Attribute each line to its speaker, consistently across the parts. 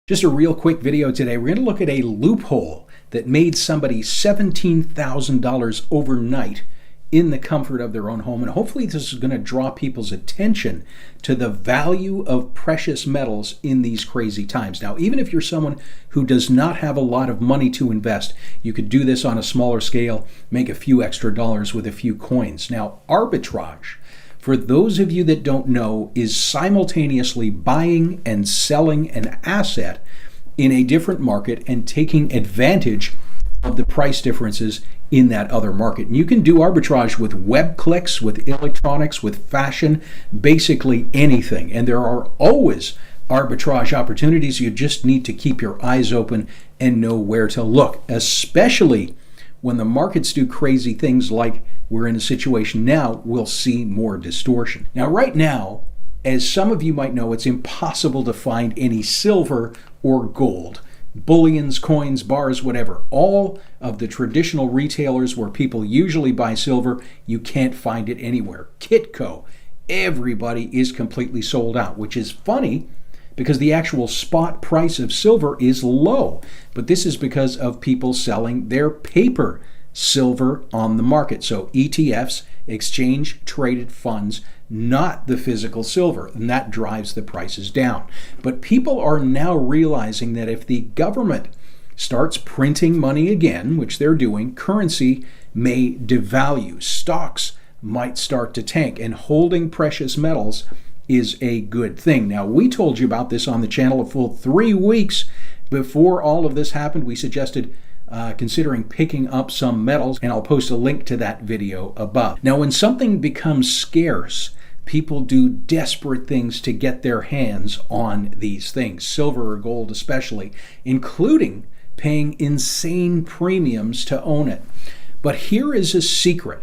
Speaker 1: Just a real quick video today. We're going to look at a loophole that made somebody $17,000 overnight in the comfort of their own home. And hopefully this is going to draw people's attention to the value of precious metals in these crazy times. Now, even if you're someone who does not have a lot of money to invest, you could do this on a smaller scale, make a few extra dollars with a few coins. Now, arbitrage, for those of you that don't know, is simultaneously buying and selling an asset in a different market and taking advantage of the price differences in that other market. And you can do arbitrage with web clicks, with electronics, with fashion, basically anything. And there are always arbitrage opportunities. You just need to keep your eyes open and know where to look, especially when the markets do crazy things like we're in a situation now. We'll see more distortion. Now, right now, as some of you might know, it's impossible to find any silver or gold. Bullions, coins, bars, whatever. All of the traditional retailers where people usually buy silver, you can't find it anywhere. Kitco, everybody is completely sold out, which is funny because the actual spot price of silver is low. But this is because of people selling their paper silver on the market. So ETFs, exchange traded funds, not the physical silver, and that drives the prices down. But people are now realizing that if the government starts printing money again, which they're doing, currency may devalue, stocks might start to tank, and holding precious metals is a good thing. Now, we told you about this on the channel a full 3 weeks before all of this happened. We suggested considering picking up some metals, and I'll post a link to that video above. Now, when something becomes scarce, people do desperate things to get their hands on these things, silver or gold especially, including paying insane premiums to own it. But here is a secret.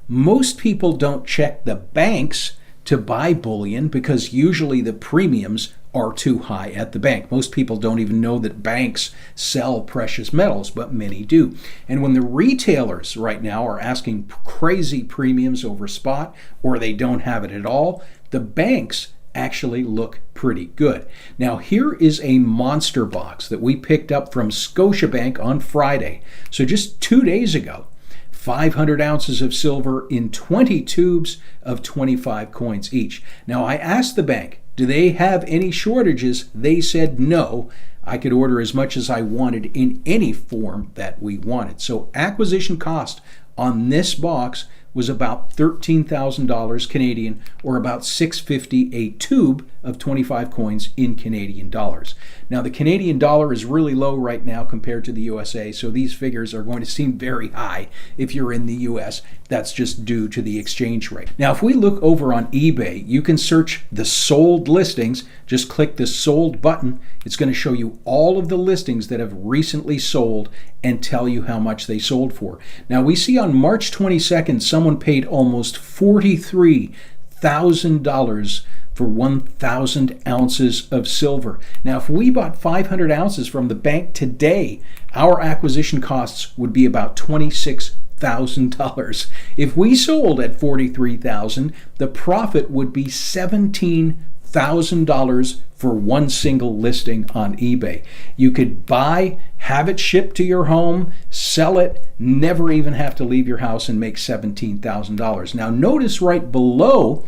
Speaker 1: Most people don't check the banks to buy bullion because usually the premiums are too high at the bank. Most people don't even know that banks sell precious metals, but many do. And when the retailers right now are asking crazy premiums over spot, or they don't have it at all, the banks actually look pretty good. Now, here is a monster box that we picked up from Scotiabank on Friday. So just 2 days ago. 500 ounces of silver in 20 tubes of 25 coins each. Now, I asked the bank, do they have any shortages? They said no. I could order as much as I wanted in any form that we wanted. So acquisition cost on this box was about $13,000 Canadian, or about $6.50 a tube of 25 coins in Canadian dollars. Now, the Canadian dollar is really low right now compared to the USA, so these figures are going to seem very high if you're in the US. That's just due to the exchange rate. Now, if we look over on eBay, you can search the sold listings. Just click the sold button. It's going to show you all of the listings that have recently sold and tell you how much they sold for. Now, we see on March 22nd, someone paid almost $43,000 for 1,000 ounces of silver. Now, if we bought 500 ounces from the bank today, our acquisition costs would be about $26,000. If we sold at $43,000, the profit would be $17,000 for one single listing on eBay. You could buy, have it shipped to your home, sell it, never even have to leave your house, and make $17,000. Now, notice right below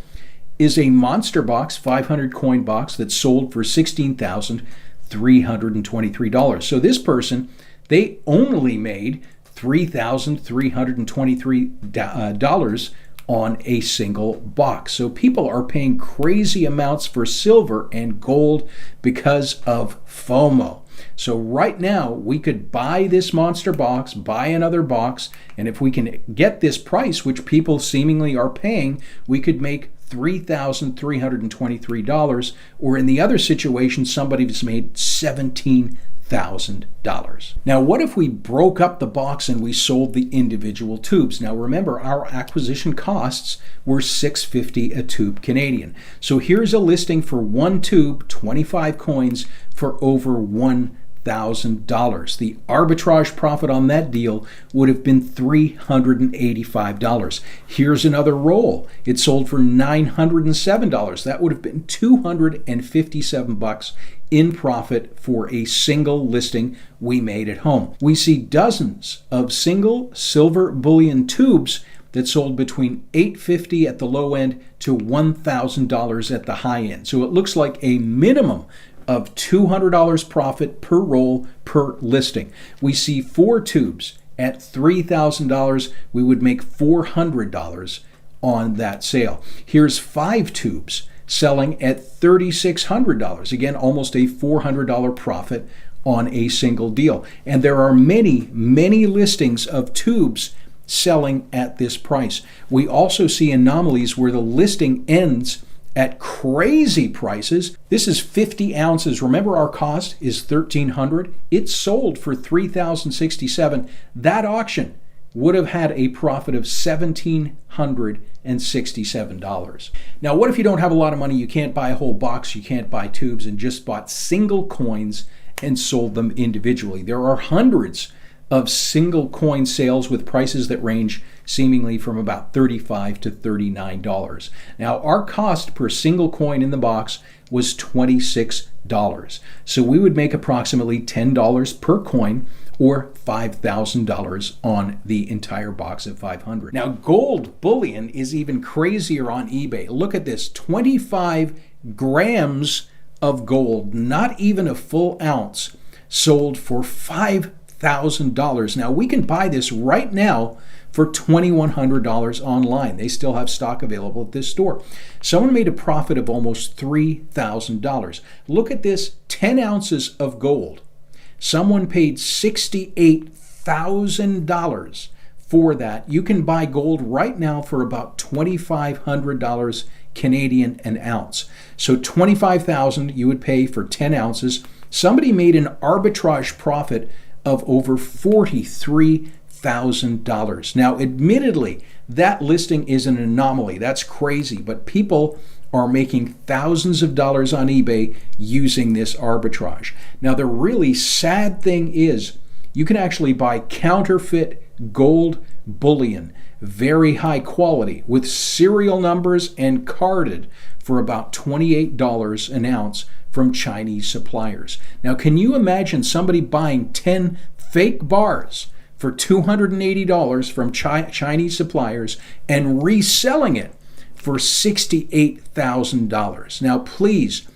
Speaker 1: is a monster box, 500 coin box, that sold for $16,323. So this person, they only made $3,323 on a single box. So people are paying crazy amounts for silver and gold because of FOMO. So right now, we could buy this monster box, buy another box, and if we can get this price, which people seemingly are paying, we could make $3,323, or in the other situation, somebody's made $17,000. Now, what if we broke up the box and we sold the individual tubes? Now, remember, our acquisition costs were $6.50 a tube Canadian. So here's a listing for one tube, 25 coins, for over $1,000. The arbitrage profit on that deal would have been $385. Here's another roll. It sold for $907. That would have been $257 in profit for a single listing we made at home. We see dozens of single silver bullion tubes that sold between $850 at the low end to $1,000 at the high end. So it looks like a minimum of $200 profit per roll per listing. We see 4 tubes at $3,000. We would make $400 on that sale. Here's 5 tubes selling at $3,600. Again, almost a $400 profit on a single deal. And there are many, many listings of tubes selling at this price. We also see anomalies where the listing ends at crazy prices. This is 50 ounces. Remember, our cost is $1,300. It sold for $3,067. That auction would have had a profit of $1,767. Now, what if you don't have a lot of money? You can't buy a whole box, you can't buy tubes, and just bought single coins and sold them individually. There are hundreds of single coin sales with prices that range seemingly from about $35 to $39. Now, our cost per single coin in the box was $26. So we would make approximately $10 per coin, or $5,000 on the entire box of 500. Now, gold bullion is even crazier on eBay. Look at this, 25 grams of gold, not even a full ounce, sold for $5,000. Now, we can buy this right now for $2,100 online. They still have stock available at this store. Someone made a profit of almost $3,000. Look at this, 10 ounces of gold. Someone paid $68,000 for that. You can buy gold right now for about $2,500 Canadian an ounce. So $25,000 you would pay for 10 ounces. Somebody made an arbitrage profit of over $43,000. Now, admittedly, that listing is an anomaly. That's crazy, but people are making thousands of dollars on eBay using this arbitrage. Now, the really sad thing is you can actually buy counterfeit gold bullion, very high quality, with serial numbers and carded for about $28 an ounce from Chinese suppliers. Now, can you imagine somebody buying 10 fake bars for $280 from Chinese suppliers and reselling it for $68,000? Now, please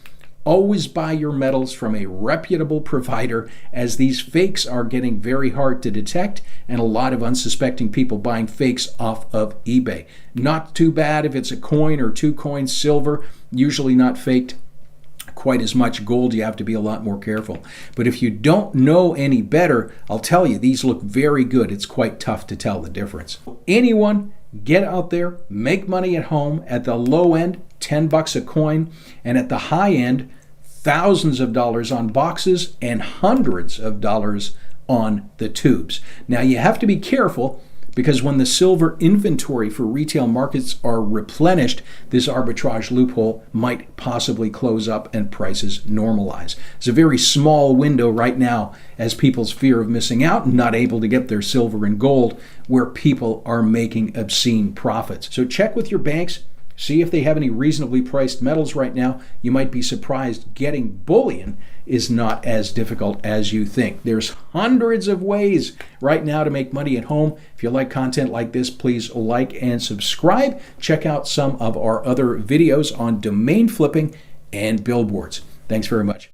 Speaker 1: always buy your metals from a reputable provider, as these fakes are getting very hard to detect, and a lot of unsuspecting people buying fakes off of eBay. Not too bad if it's a coin or 2 coins, silver, usually not faked quite as much. Gold, you have to be a lot more careful. But if you don't know any better, I'll tell you, these look very good. It's quite tough to tell the difference. Anyone, get out there, make money at home. At the low end, $10 a coin, and at the high end, thousands of dollars on boxes and hundreds of dollars on the tubes. Now, you have to be careful, because when the silver inventory for retail markets are replenished, this arbitrage loophole might possibly close up and prices normalize. It's a very small window right now, as people's fear of missing out and not able to get their silver and gold, where people are making obscene profits. So check with your banks. See if they have any reasonably priced metals right now. You might be surprised getting bullion is not as difficult as you think. There's hundreds of ways right now to make money at home. If you like content like this, please like and subscribe. Check out some of our other videos on domain flipping and billboards. Thanks very much.